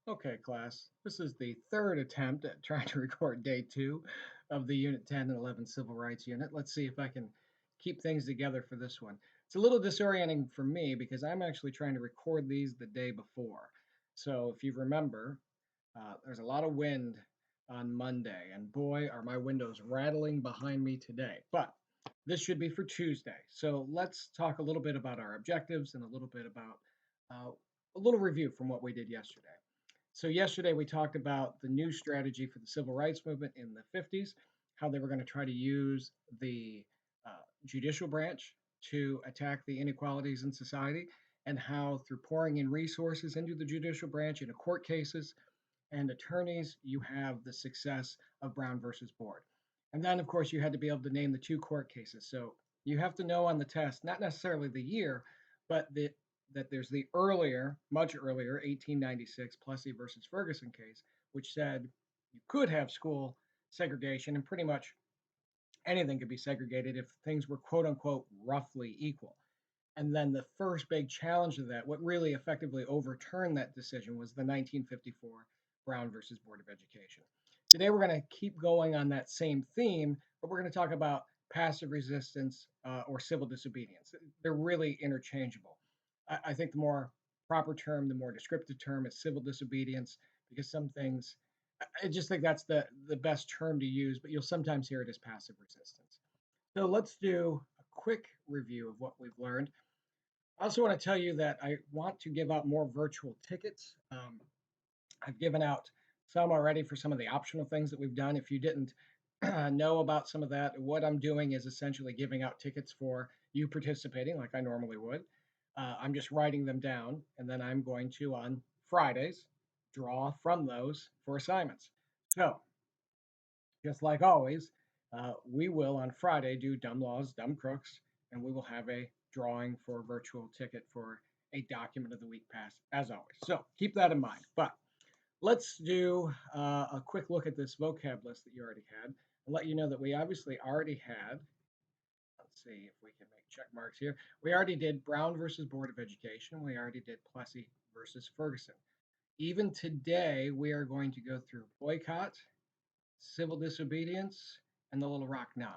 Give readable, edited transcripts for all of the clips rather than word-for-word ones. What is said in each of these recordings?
Okay, class. This is the third attempt at trying to record day two of the Unit 10 and 11 Civil Rights Unit. Let's see if I can keep things together for this one. It's a little disorienting for me because I'm actually trying to record these the day before. So if you remember, there's a lot of wind on Monday, and boy, are my windows rattling behind me today. But this should be for Tuesday. So let's talk a little bit about our objectives and a little bit about a little review from what we did yesterday. So yesterday we talked about the new strategy for the civil rights movement in the 50s, how they were going to try to use the judicial branch to attack the inequalities in society, and how through pouring in resources into the judicial branch into court cases and attorneys, you have the success of Brown versus Board. And then, of course, you had to be able to name the two court cases. So you have to know on the test, not necessarily the year, but that there's the earlier, much earlier, 1896 Plessy versus Ferguson case, which said you could have school segregation and pretty much anything could be segregated if things were quote unquote roughly equal. And then the first big challenge of that, what really effectively overturned that decision, was the 1954 Brown versus Board of Education. Today, we're going to keep going on that same theme, but we're going to talk about passive resistance or civil disobedience. They're really interchangeable. I think the more proper term, the more descriptive term is civil disobedience, because some things, I just think that's the best term to use, but you'll sometimes hear it as passive resistance. So let's do a quick review of what we've learned. I also want to tell you that I want to give out more virtual tickets. I've given out some already for some of the optional things that we've done. If you didn't know about some of that, what I'm doing is essentially giving out tickets for you participating like I normally would. I'm just writing them down, and then I'm going to, on Fridays, draw from those for assignments. So, just like always, we will on Friday do Dumb Laws, Dumb Crooks, and we will have a drawing for a virtual ticket for a document of the week pass, as always. So keep that in mind. But let's do a quick look at this vocab list that you already had and let you know that we obviously already had. Let's see if we can make check marks here. We already did Brown versus Board of Education. We already did Plessy versus Ferguson. Even today, we are going to go through boycott, civil disobedience, and the Little Rock Nine.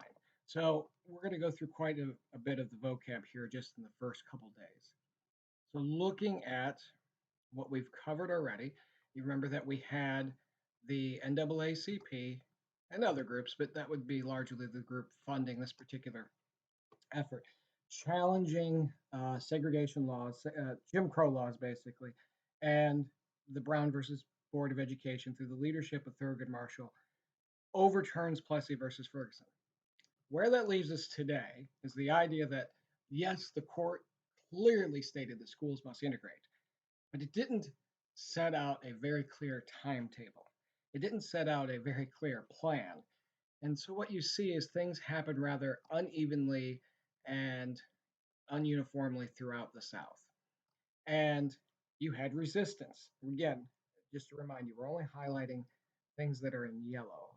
So we're going to go through quite a bit of the vocab here just in the first couple days. So looking at what we've covered already, you remember that we had the NAACP and other groups, but that would be largely the group funding this particular effort, challenging segregation laws, Jim Crow laws, basically, and the Brown versus Board of Education through the leadership of Thurgood Marshall overturns Plessy versus Ferguson. Where that leaves us today is the idea that, yes, the court clearly stated that schools must integrate, but it didn't set out a very clear timetable. It didn't set out a very clear plan. And so what you see is things happen rather unevenly and ununiformly throughout the South. And you had resistance. Again, just to remind you, we're only highlighting things that are in yellow.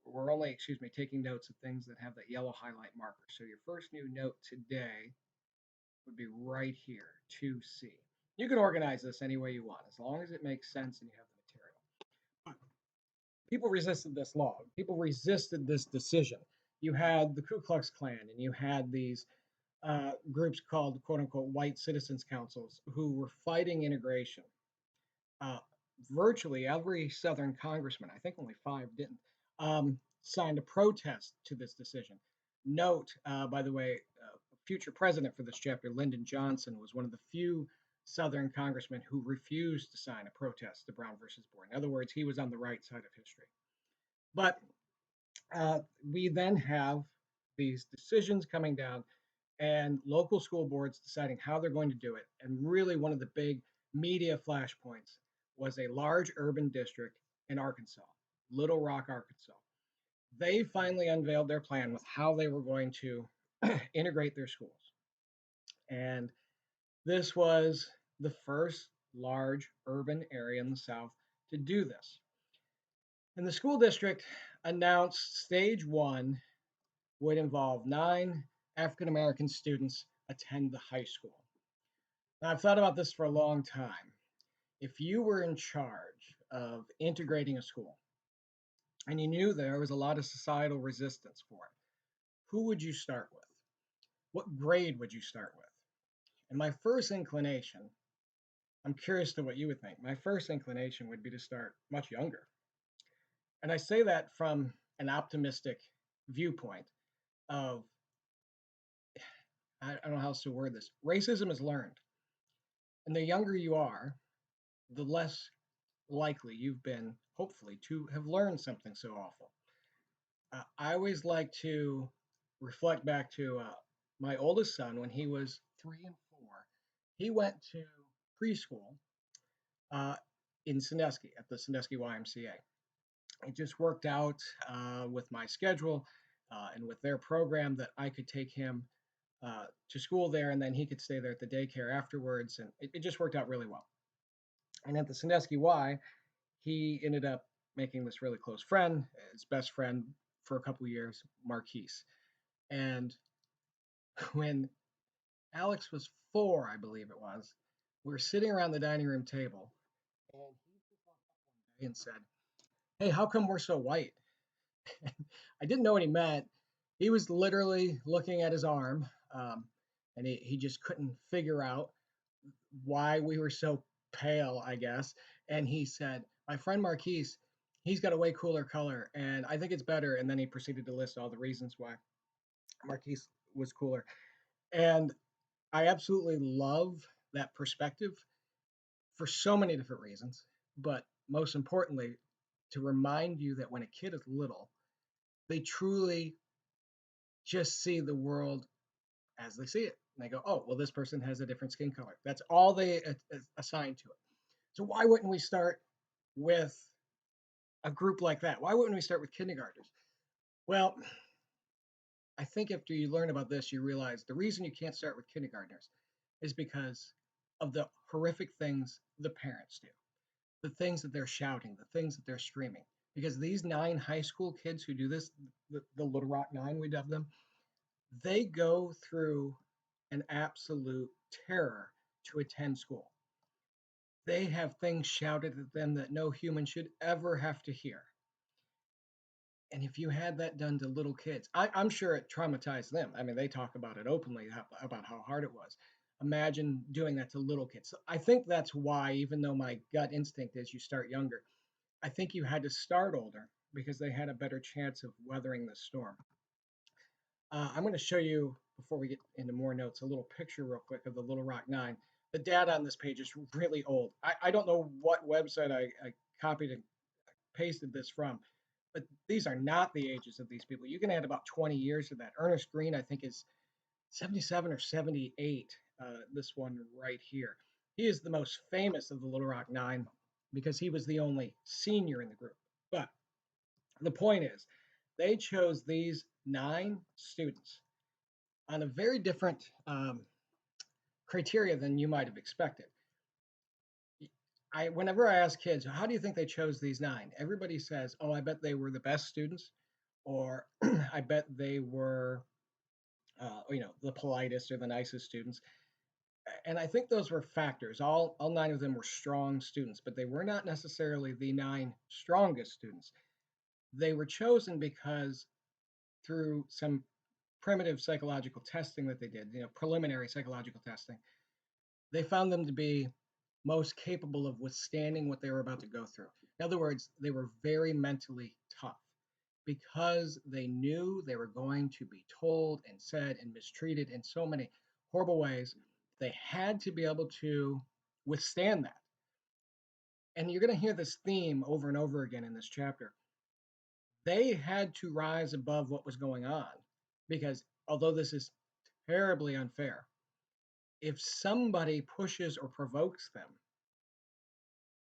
We're only, excuse me, taking notes of things that have that yellow highlight marker. So your first new note today would be right here, 2C. You can organize this any way you want, as long as it makes sense and you have the material. People resisted this law. People resisted this decision. You had the Ku Klux Klan, and you had these groups called "quote unquote" white citizens councils who were fighting integration. Uh, Virtually every Southern congressman, I think only five didn't, signed a protest to this decision. Note, by the way, future president for this chapter, Lyndon Johnson, was one of the few Southern congressmen who refused to sign a protest to Brown versus Board. In other words, he was on the right side of history. But we then have these decisions coming down and local school boards deciding how they're going to do it. And really, one of the big media flashpoints was a large urban district in Arkansas, Little Rock, Arkansas. They finally unveiled their plan with how they were going to integrate their schools. And this was the first large urban area in the South to do this. And the school district announced stage one would involve 9 African American students attend the high school. Now, I've thought about this for a long time. If you were in charge of integrating a school and you knew there was a lot of societal resistance for it, who would you start with? What grade would you start with? And my first inclination, I'm curious to what you would think. My first inclination would be to start much younger. And I say that from an optimistic viewpoint of, I don't know how else to word this. Racism is learned. And the younger you are, the less likely you've been, hopefully, to have learned something so awful. I always like to reflect back to my oldest son when he was 3 and 4. He went to preschool uh, in Sandusky at the Sandusky YMCA. It just worked out with my schedule and with their program that I could take him to school there, and then he could stay there at the daycare afterwards, and it just worked out really well. And at the Sandusky Y, he ended up making this really close friend, his best friend for a couple of years, Marquise. And when Alex was 4, I believe it was, we were sitting around the dining room table, and he just walked up one day and said, "Hey, how come we're so white?" I didn't know what he meant. He was literally looking at his arm, and he just couldn't figure out why we were so pale, I guess. And he said, "My friend Marquise, he's got a way cooler color, and I think it's better." And then he proceeded to list all the reasons why Marquise was cooler. And I absolutely love that perspective for so many different reasons. But most importantly, to remind you that when a kid is little, they truly just see the world as they see it. And they go, "Oh, well, this person has a different skin color." That's all they assign to it. So why wouldn't we start with a group like that? Why wouldn't we start with kindergartners? Well, I think after you learn about this, you realize the reason you can't start with kindergartners is because of the horrific things the parents do, the things that they're shouting, the things that they're screaming. Because these 9 high school kids who do this, the Little Rock Nine, we dub them, they go through an absolute terror to attend school. They have things shouted at them that no human should ever have to hear. And if you had that done to little kids, I'm sure it traumatized them. I mean, they talk about it openly about how hard it was. Imagine doing that to little kids. So I think that's why, even though my gut instinct is you start younger, I think you had to start older because they had a better chance of weathering the storm. I'm going to show you, before we get into more notes, a little picture real quick of the Little Rock Nine. The data on this page is really old. I don't know what website I copied and pasted this from, but these are not the ages of these people. You can add about 20 years to that. Ernest Green, I think, is 77 or 78. This one right here. He is the most famous of the Little Rock Nine because he was the only senior in the group. But the point is, they chose these 9 students on a very different criteria than you might have expected. Whenever I ask kids, how do you think they chose these 9? Everybody says, "Oh, I bet they were the best students," or "I bet they were, the politest or the nicest students." And I think those were factors. All 9 of them were strong students, but they were not necessarily the 9 strongest students. They were chosen because through some primitive psychological testing that they did, preliminary psychological testing, they found them to be most capable of withstanding what they were about to go through. In other words, they were very mentally tough because they knew they were going to be told and said and mistreated in so many horrible ways. They had to be able to withstand that. And you're going to hear this theme over and over again in this chapter. They had to rise above what was going on because although this is terribly unfair, if somebody pushes or provokes them,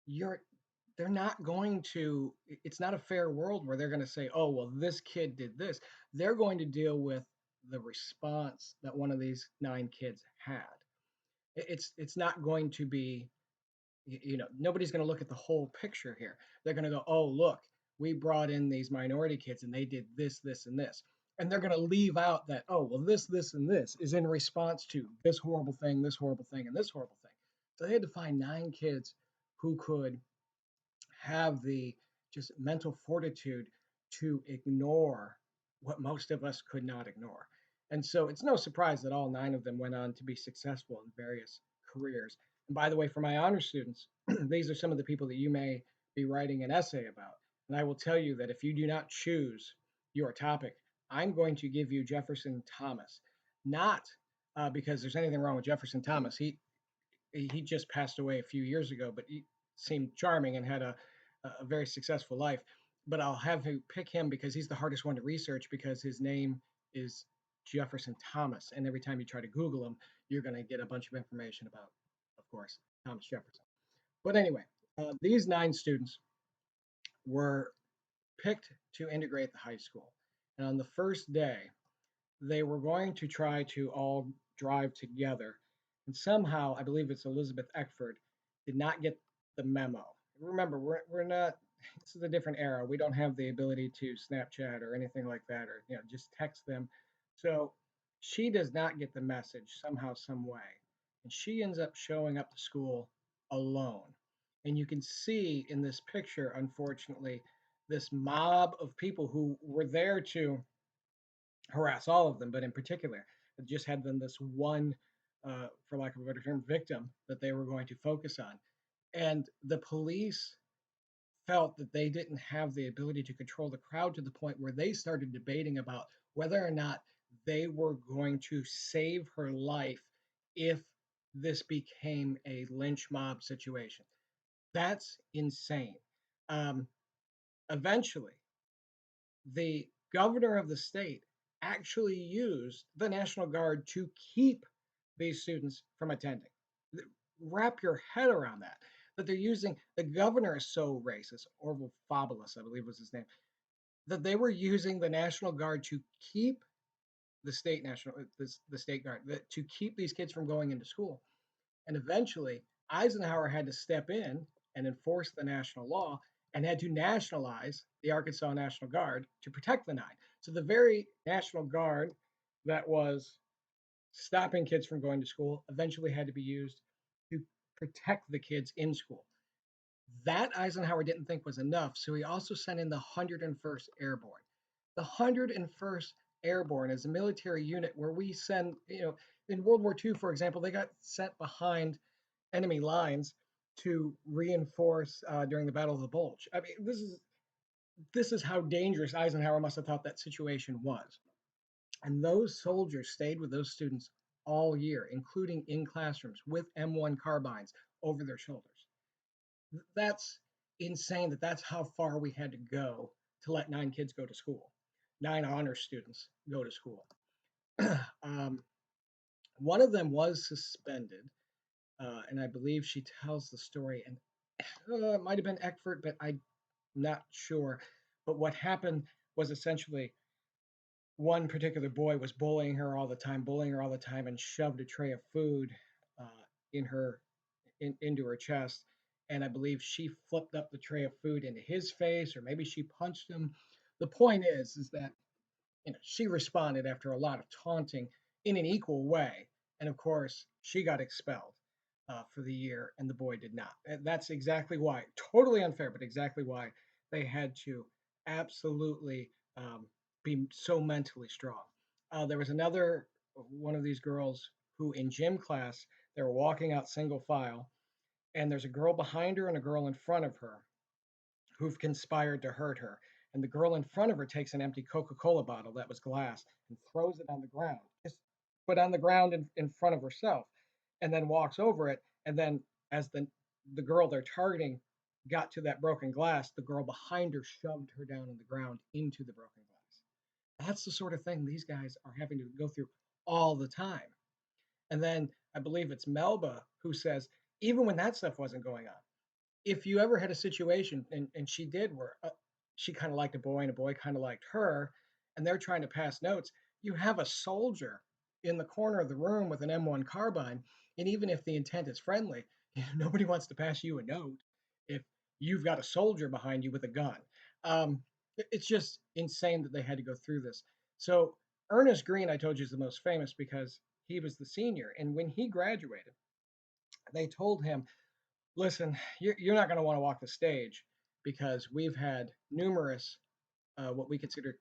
you're they're not going to it's not a fair world where they're going to say, "Oh, well, this kid did this." They're going to deal with the response that one of these 9 kids had. It's not going to be, nobody's going to look at the whole picture here. They're going to go, "Oh, look, we brought in these minority kids and they did this, this, and this." And they're going to leave out that, "Oh, well, this, and this is in response to this horrible thing, and this horrible thing." So they had to find 9 kids who could have the just mental fortitude to ignore what most of us could not ignore. And so it's no surprise that all nine of them went on to be successful in various careers. And by the way, for my honor students, these are some of the people that you may be writing an essay about. And I will tell you that if you do not choose your topic, I'm going to give you Jefferson Thomas, not because there's anything wrong with Jefferson Thomas. He just passed away a few years ago, but he seemed charming and had a very successful life. But I'll have you pick him because he's the hardest one to research because his name is Jefferson Thomas. And every time you try to Google him, you're going to get a bunch of information about, of course, Thomas Jefferson. But anyway, these nine students were picked to integrate the high school. And on the first day, they were going to try to all drive together. And somehow, I believe it's Elizabeth Eckford, did not get the memo. Remember, we're not, this is a different era. We don't have the ability to Snapchat or anything like that, or, just text them. So she does not get the message somehow, some way. And she ends up showing up to school alone. And you can see in this picture, unfortunately, this mob of people who were there to harass all of them, but in particular, it just had them this one, for lack of a better term, victim that they were going to focus on. And the police felt that they didn't have the ability to control the crowd to the point where they started debating about whether or not they were going to save her life if this became a lynch mob situation. That's insane. Um, Eventually, the governor of the state actually used the National Guard to keep these students from attending. Wrap your head around that. That they're using, the governor is so racist, Orville Faubulous, I believe was his name, that they were using the National Guard to keep the state guard, to keep these kids from going into school. And eventually, Eisenhower had to step in and enforce the national law and had to nationalize the Arkansas National Guard to protect the nine. So the very National Guard that was stopping kids from going to school eventually had to be used to protect the kids in school. That Eisenhower didn't think was enough, so he also sent in the 101st Airborne. The 101st Airborne is a military unit where we send, in World War II, for example, they got sent behind enemy lines to reinforce during the Battle of the Bulge. I mean, this is how dangerous Eisenhower must have thought that situation was. And those soldiers stayed with those students all year, including in classrooms with M1 carbines over their shoulders. That's insane that's how far we had to go to let nine kids go to school, nine honor students go to school. um, One of them was suspended, and I believe she tells the story, and it might have been Eckford, but I'm not sure. But what happened was essentially one particular boy was bullying her all the time, and shoved a tray of food uh, in her into her chest. And I believe she flipped up the tray of food into his face, or maybe she punched him. The point is that she responded after a lot of taunting in an equal way, and of course she got expelled for the year, and the boy did not. And that's exactly why, totally unfair, but exactly why they had to absolutely be so mentally strong. There was another one of these girls who, in gym class, they were walking out single file, and there's a girl behind her and a girl in front of her who've conspired to hurt her. And the girl in front of her takes an empty Coca-Cola bottle that was glass and throws it on the ground, just put on the ground in front of herself, and then walks over it. And then as the girl they're targeting got to that broken glass, the girl behind her shoved her down on the ground into the broken glass. That's the sort of thing these guys are having to go through all the time. And then I believe it's Melba who says, even when that stuff wasn't going on, if you ever had a situation, and she did, where she kind of liked a boy and a boy kind of liked her, and they're trying to pass notes, you have a soldier in the corner of the room with an M1 carbine, and even if the intent is friendly, nobody wants to pass you a note if you've got a soldier behind you with a gun. It's just insane that they had to go through this. So Ernest Green, I told you, is the most famous because he was the senior, and when he graduated, they told him, Listen, you're not going to want to walk the stage because we've had numerous what we consider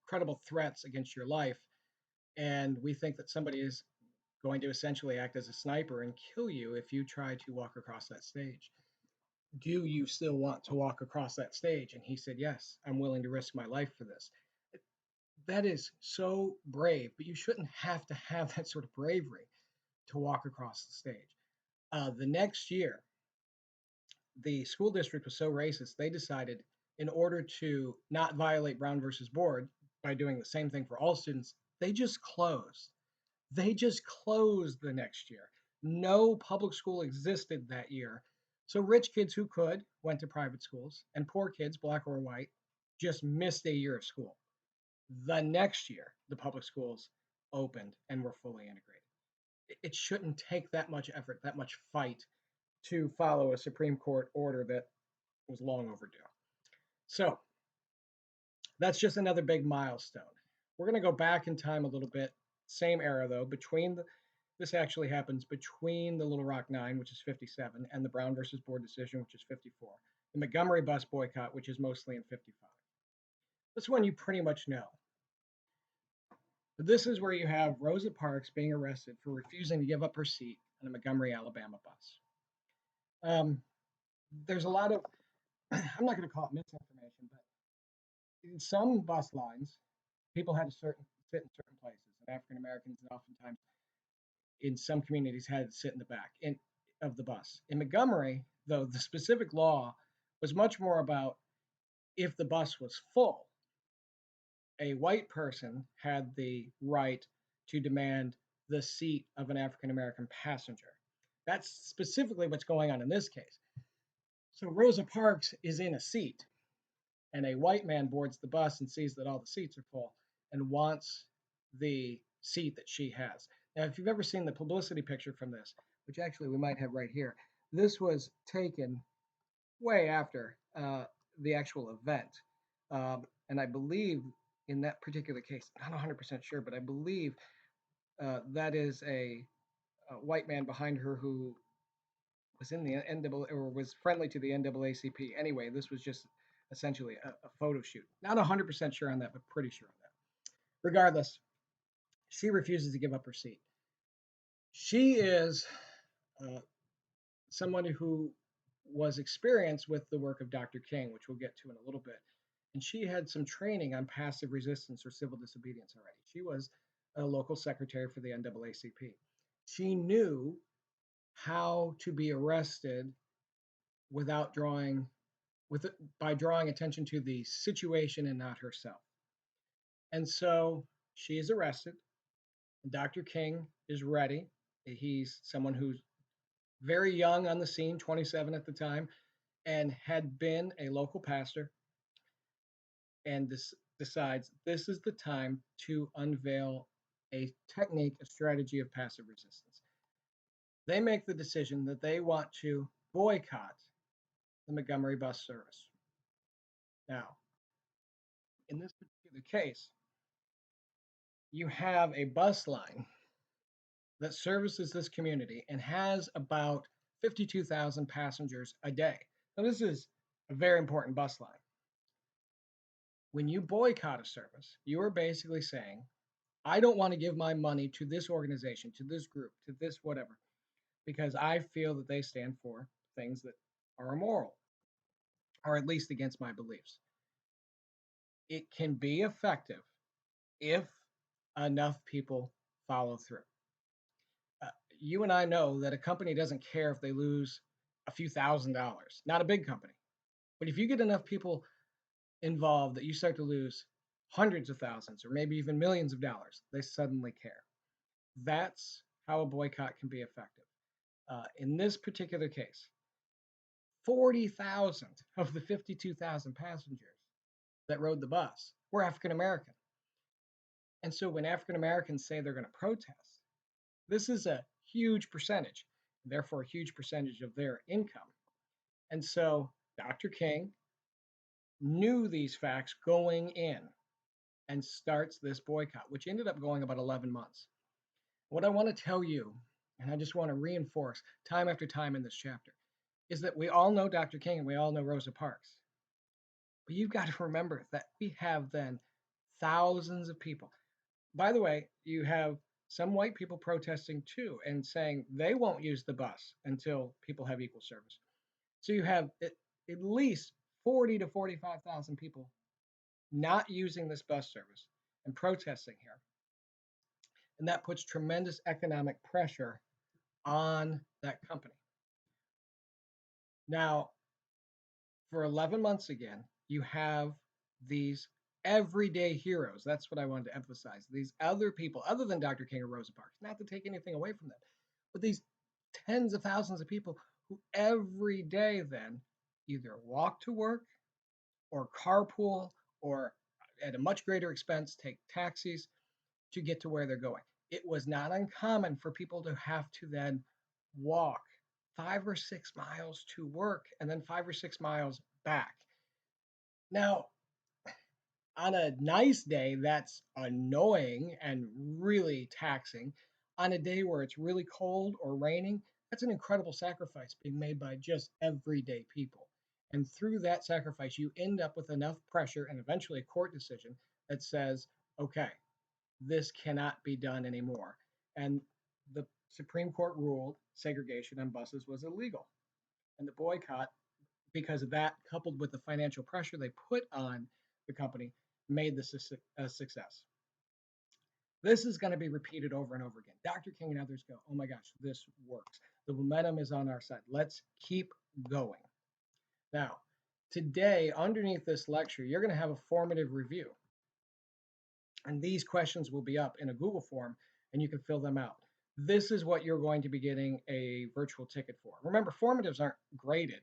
credible threats against your life, and we think that somebody is going to essentially act as a sniper and kill you if you try to walk across that stage. Do you still want to walk across that stage? And he said, yes, I'm willing to risk my life for this. That is so brave, but you shouldn't have to have that sort of bravery to walk across the stage. The next year, the school district was so racist, they decided in order to not violate Brown versus Board by doing the same thing for all students, they just closed. They just closed the next year. No public school existed that year. So rich kids who could went to private schools, and poor kids, black or white, just missed a year of school. The next year, the public schools opened and were fully integrated. It shouldn't take that much effort, that much fight to follow a Supreme Court order that was long overdue. So that's just another big milestone. We're going to go back in time a little bit, same era though, this actually happens between the Little Rock Nine, which is 57, and the Brown versus Board decision, which is 54. The Montgomery bus boycott, which is mostly in 55. This one you pretty much know. But this is where you have Rosa Parks being arrested for refusing to give up her seat on a Montgomery, Alabama bus. There's a lot of, I'm not going to call it misinformation, but in some bus lines, people had to sit in certain places, and African Americans, and oftentimes in some communities, had to sit in the back of the bus. In Montgomery, though, the specific law was much more about if the bus was full, a white person had the right to demand the seat of an African American passenger. That's specifically what's going on in this case. So Rosa Parks is in a seat, and a white man boards the bus and sees that all the seats are full and wants the seat that she has. Now, if you've ever seen the publicity picture from this, which actually we might have right here, this was taken way after the actual event. And I believe in that particular case, not 100% sure, but I believe that is a white man behind her who was in the NAA or was friendly to the NAACP. Anyway, this was just essentially a photo shoot. Not 100% sure on that, but pretty sure on that. Regardless, she refuses to give up her seat. She is uh, someone who was experienced with the work of Dr. King, which we'll get to in a little bit. And she had some training on passive resistance or civil disobedience already. She was a local secretary for the NAACP. She knew how to be arrested without drawing with it, by drawing attention to the situation and not herself. And so she is arrested. Dr. King is ready. He's someone who's very young on the scene, 27 at the time, and had been a local pastor, and decides this is the time to unveil a technique, a strategy of passive resistance. They make the decision that they want to boycott the Montgomery bus service. Now, in this particular case, you have a bus line that services this community and has about 52,000 passengers a day. Now, this is a very important bus line. When you boycott a service, you are basically saying, I don't want to give my money to this organization, to this group, to this whatever, because I feel that they stand for things that are immoral, or at least against my beliefs. It can be effective if enough people follow through. Uh, you and I know that a company doesn't care if they lose a few $1,000s, not a big company. But if you get enough people involved that you start to lose hundreds of thousands or maybe even millions of dollars, they suddenly care. That's how a boycott can be effective. In this particular case, 40,000 of the 52,000 passengers that rode the bus were African American. And so when African Americans say they're going to protest, this is a huge percentage, therefore a huge percentage of their income. And so Dr. King knew these facts going in and starts this boycott, which ended up going about 11 months. What I want to tell you, and I just want to reinforce time after time in this chapter, is that we all know Dr. King and we all know Rosa Parks. But you've got to remember that we have then thousands of people. By the way, you have some white people protesting too and saying they won't use the bus until people have equal service. So you have at least 40 to 45,000 people not using this bus service and protesting here. And that puts tremendous economic pressure on that company. Now, for 11 months again, you have these everyday heroes. That's what I wanted to emphasize. These other people, other than Dr. King or Rosa Parks, not to take anything away from them, but these tens of thousands of people who every day then either walk to work or carpool or at a much greater expense take taxis to get to where they're going. It was not uncommon for people to have to then walk 5 or 6 miles to work and then 5 or 6 miles back. Now, on a nice day, that's annoying and really taxing. On a day where it's really cold or raining, that's an incredible sacrifice being made by just everyday people. And through that sacrifice, you end up with enough pressure and eventually a court decision that says, okay, this cannot be done anymore. And the Supreme Court ruled segregation on buses was illegal. And the boycott, because of that, coupled with the financial pressure they put on the company, made this a success. This is going to be repeated over and over again. Dr. King and others go, oh my gosh, this works. The momentum is on our side. Let's keep going. Now, today, underneath this lecture, you're going to have a formative review. And these questions will be up in a Google form and you can fill them out. This is what you're going to be getting a virtual ticket for. Remember, formatives aren't graded.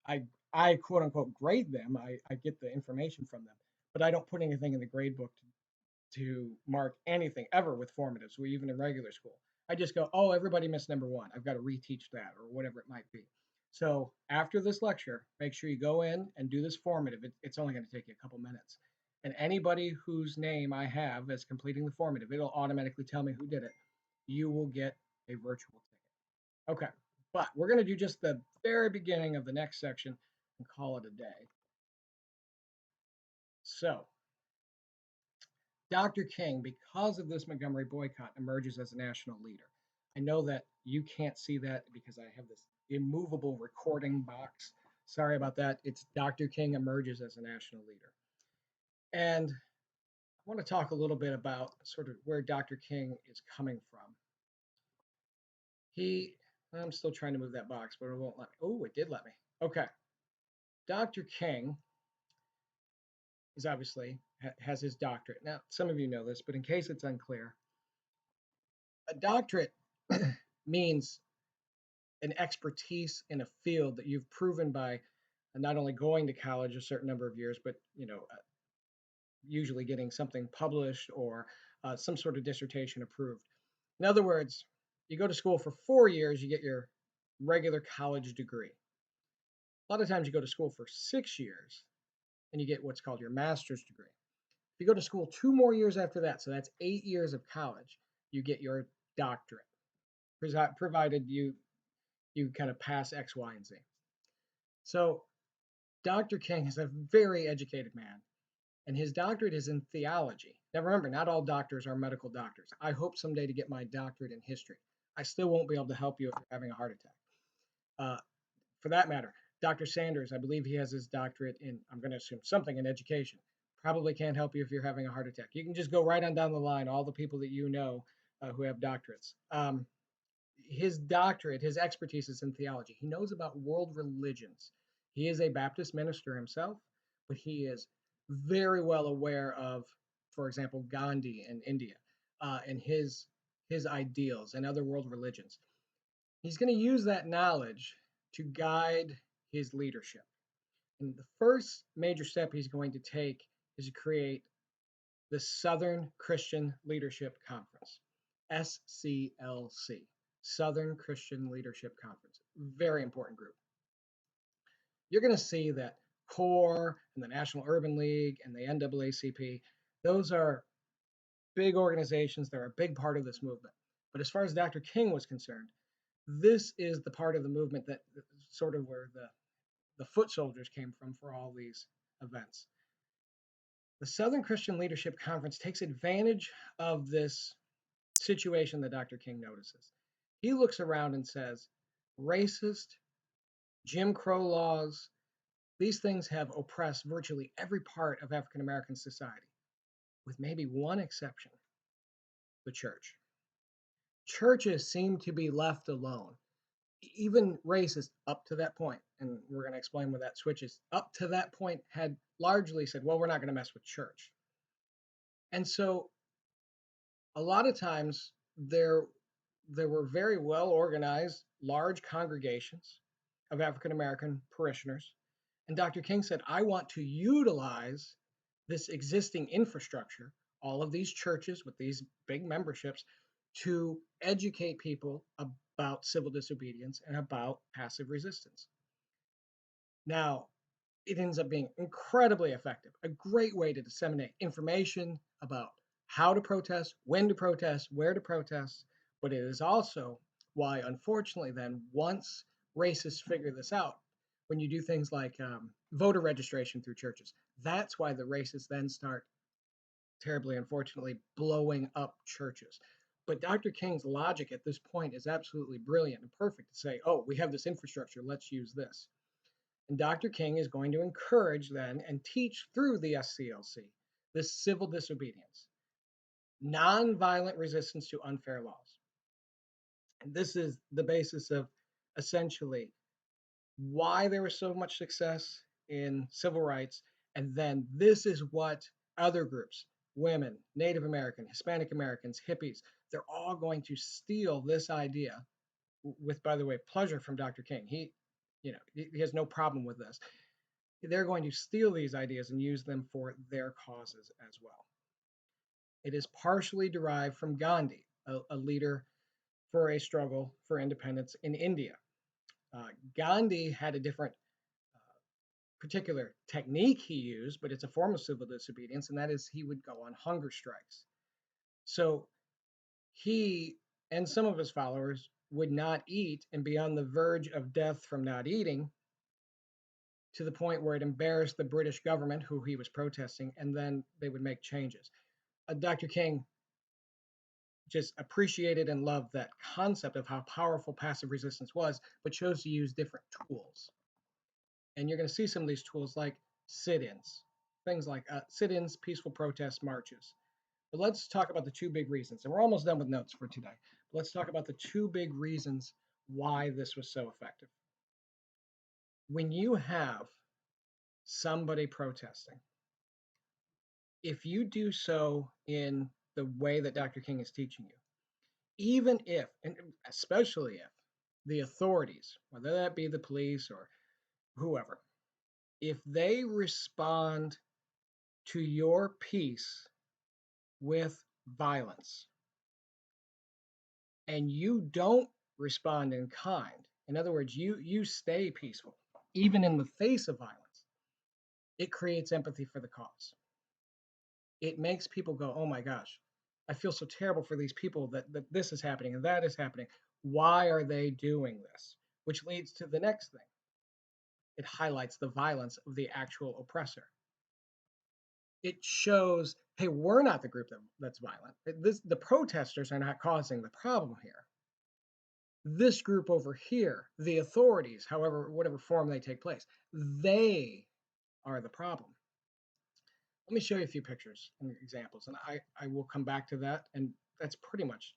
I quote unquote grade them. I get the information from them, but I don't put anything in the grade book to mark anything ever with formatives, or even in regular school. I just go, oh, everybody missed number one. I've got to reteach that or whatever it might be. So after this lecture, make sure you go in and do this formative. It's only going to take you a couple minutes. And anybody whose name I have as completing the formative, it'll automatically tell me who did it. You will get a virtual ticket. Okay, but we're going to do just the very beginning of the next section and call it a day. So Dr. King, because of this Montgomery boycott, emerges as a national leader. I know that you can't see that because I have this immovable recording box. Sorry about that. It's Dr. King emerges as a national leader. And I want to talk a little bit about sort of where Dr. King is coming from. I'm still trying to move that box, but it won't let me. Oh, it did let me. Okay. Dr. King is obviously has his doctorate. Now, some of you know this, but in case it's unclear, a doctorate means an expertise in a field that you've proven by not only going to college a certain number of years, but usually getting something published or some sort of dissertation approved. In other words, you go to school for 4 years, you get your regular college degree. A lot of times you go to school for 6 years and you get what's called your master's degree. If you go to school 2 more years after that, so that's 8 years of college, you get your doctorate, provided you kind of pass X, Y, and Z. So Dr. King is a very educated man, and his doctorate is in theology. Now remember, not all doctors are medical doctors. I hope someday to get my doctorate in history. I still won't be able to help you if you're having a heart attack. For that matter, Dr. Sanders, I believe he has his doctorate in, I'm going to assume, something in education. Probably can't help you if you're having a heart attack. You can just go right on down the line, all the people that you know who have doctorates. His doctorate, his expertise is in theology. He knows about world religions. He is a Baptist minister himself, but he is very well aware of, for example, Gandhi in India and his ideals and other world religions. He's going to use that knowledge to guide his leadership. And the first major step he's going to take is to create the Southern Christian Leadership Conference, SCLC, Southern Christian Leadership Conference. Very important group. You're going to see that CORE and the National Urban League and the NAACP, those are big organizations. They're a big part of this movement. But as far as Dr. King was concerned, This is the part of the movement that sort of where the foot soldiers came from for all these events. The Southern Christian Leadership Conference takes advantage of this situation that Dr. King notices. He looks around and says, racist, Jim Crow laws, these things have oppressed virtually every part of African American society, with maybe one exception, the church. Churches seem to be left alone. Even racists up to that point, and we're going to explain where that switches, up to that point had largely said, well, we're not going to mess with church. And so a lot of times there were very well organized, large congregations of African American parishioners. And Dr. King said, I want to utilize this existing infrastructure, all of these churches with these big memberships, to educate people about civil disobedience and about passive resistance. Now, it ends up being incredibly effective, a great way to disseminate information about how to protest, when to protest, where to protest. But it is also why, unfortunately, then once racists figure this out, when you do things like voter registration through churches, that's why the racists then start terribly, unfortunately, blowing up churches. But Dr. King's logic at this point is absolutely brilliant and perfect to say, oh, we have this infrastructure, let's use this. And Dr. King is going to encourage then and teach through the SCLC this civil disobedience, nonviolent resistance to unfair laws. And this is the basis of essentially why there was so much success in civil rights. And then this is what other groups, women, Native American, Hispanic Americans, hippies, they're all going to steal this idea with, by the way, pleasure from Dr. King. He has no problem with this. They're going to steal these ideas and use them for their causes as well. It is partially derived from Gandhi, a leader for a struggle for independence in India. Gandhi had a different particular technique he used, but it's a form of civil disobedience, and that is he would go on hunger strikes. So he and some of his followers would not eat and be on the verge of death from not eating, to the point where it embarrassed the British government, who he was protesting, and then they would make changes. Dr. King just appreciated and loved that concept of how powerful passive resistance was, but chose to use different tools. And you're going to see some of these tools like sit-ins, things like sit-ins, peaceful protest marches. But let's talk about the two big reasons. And we're almost done with notes for today. But let's talk about the two big reasons why this was so effective. When you have somebody protesting, if you do so in the way that Dr. King is teaching you, even if, and especially if, the authorities, whether that be the police or whoever, if they respond to your peace with violence and you don't respond in kind, in other words, you stay peaceful, even in the face of violence, it creates empathy for the cause. It makes people go, oh my gosh, I feel so terrible for these people that this is happening and that is happening. Why are they doing this? Which leads to the next thing. It highlights the violence of the actual oppressor. It shows, hey, we're not the group that's violent. The protesters are not causing the problem here. This group over here, the authorities, however, whatever form they take place, they are the problem. Let me show you a few pictures and examples, and I will come back to that, and that's pretty much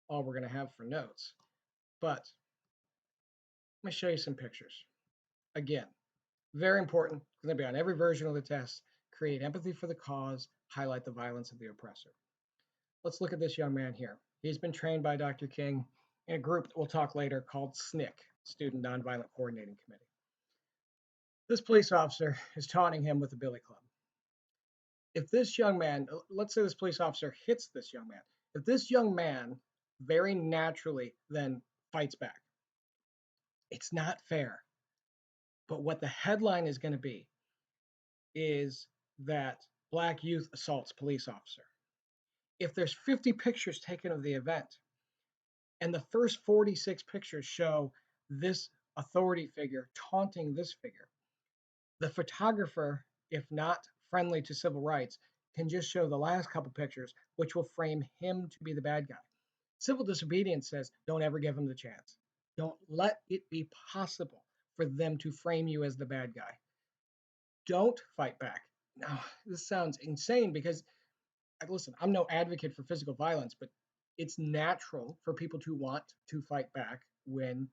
all we're going to have for notes. But let me show you some pictures. Again, very important, going to be on every version of the test. Create empathy for the cause, highlight the violence of the oppressor. Let's look at this young man here. He's been trained by Dr. King in a group that we'll talk later called SNCC, Student Nonviolent Coordinating Committee. This police officer is taunting him with a billy club. If this young man, let's say this police officer hits this young man, if this young man very naturally then fights back, it's not fair. But what the headline is going to be is that Black youth assaults police officer. If there's 50 pictures taken of the event, And the first 46 pictures show this authority figure taunting this figure. The photographer, if not friendly to civil rights, can just show the last couple pictures, which will frame him to be the bad guy. Civil disobedience says, don't ever give him the chance. Don't let it be possible for them to frame you as the bad guy. Don't fight back. Now, this sounds insane because, listen, I'm no advocate for physical violence, but it's natural for people to want to fight back when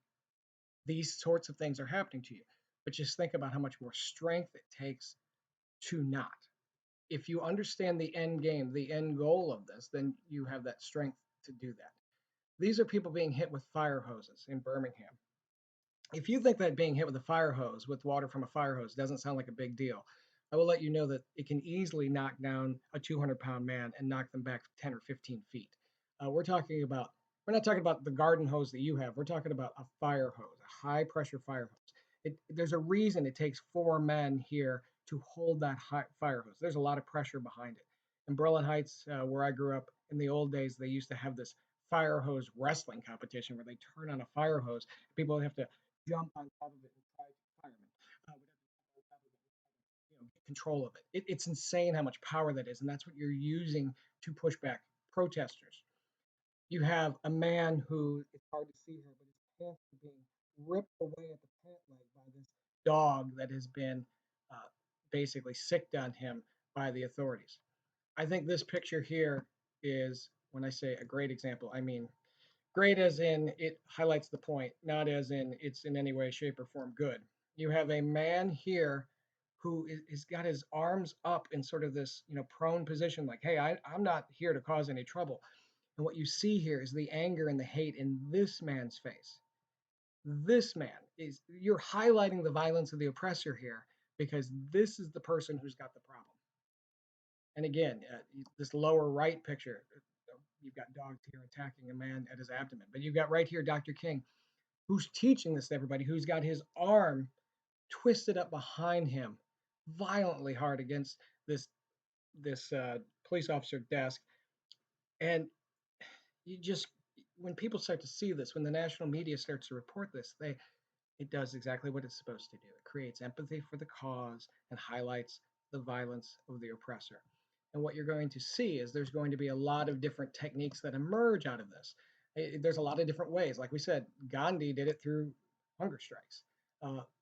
these sorts of things are happening to you. But just think about how much more strength it takes to not. If you understand the end game, the end goal of this, then you have that strength to do that. These are people being hit with fire hoses in Birmingham. If you think that being hit with a fire hose, with water from a fire hose, doesn't sound like a big deal, I will let you know that it can easily knock down a 200-pound man and knock them back 10 or 15 feet. We're talking about, we're not talking about the garden hose that you have. We're talking about a fire hose, a high pressure fire hose. There's a reason it takes 4 men here to hold that fire hose. There's a lot of pressure behind it. In Berlin Heights, where I grew up in the old days, they used to have this fire hose wrestling competition where they turn on a fire hose. People have to jump on top of it and try firemen would have to get control of it. It's insane how much power that is, and that's what you're using to push back protesters. You have a man who, it's hard to see here, but his pants are being ripped away at the pant leg by this dog that has been basically sicked on him by the authorities. I think this picture here is, when I say a great example, I mean great as in it highlights the point, not as in it's in any way, shape, or form good. You have a man here who is got his arms up in sort of this, prone position, like, hey, I'm not here to cause any trouble. And what you see here is the anger and the hate in this man's face. This man is, you're highlighting the violence of the oppressor here because this is the person who's got the problem. And again, this lower right picture, you've got dogs here attacking a man at his abdomen. But you've got right here Dr. King, who's teaching this to everybody, who's got his arm twisted up behind him violently hard against this police officer desk. And you just, when people start to see this, when the national media starts to report this, it does exactly what it's supposed to do. It creates empathy for the cause and highlights the violence of the oppressor. And what you're going to see is there's going to be a lot of different techniques that emerge out of this. There's a lot of different ways. Like we said, Gandhi did it through hunger strikes.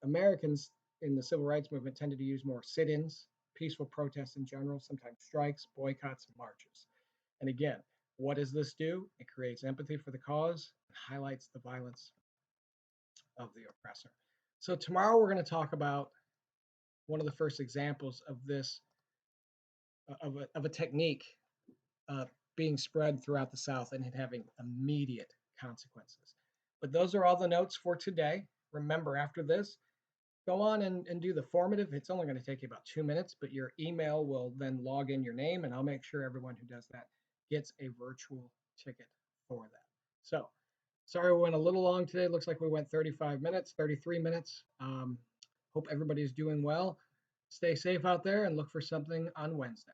Americans in the civil rights movement tended to use more sit ins, peaceful protests in general, sometimes strikes, boycotts, and marches. And again, what does this do? It creates empathy for the cause and highlights the violence of the oppressor. So tomorrow we're going to talk about one of the first examples of this, of a technique uh, being spread throughout the South and it having immediate consequences. But those are all the notes for today. Remember, after this, go on and do the formative. It's only going to take you about 2 minutes, but your email will then log in your name, and I'll make sure everyone who does that gets a virtual ticket for that. So, sorry we went a little long today. Looks like we went 35 minutes, 33 minutes. Hope everybody's doing well. Stay safe out there and look for something on Wednesday.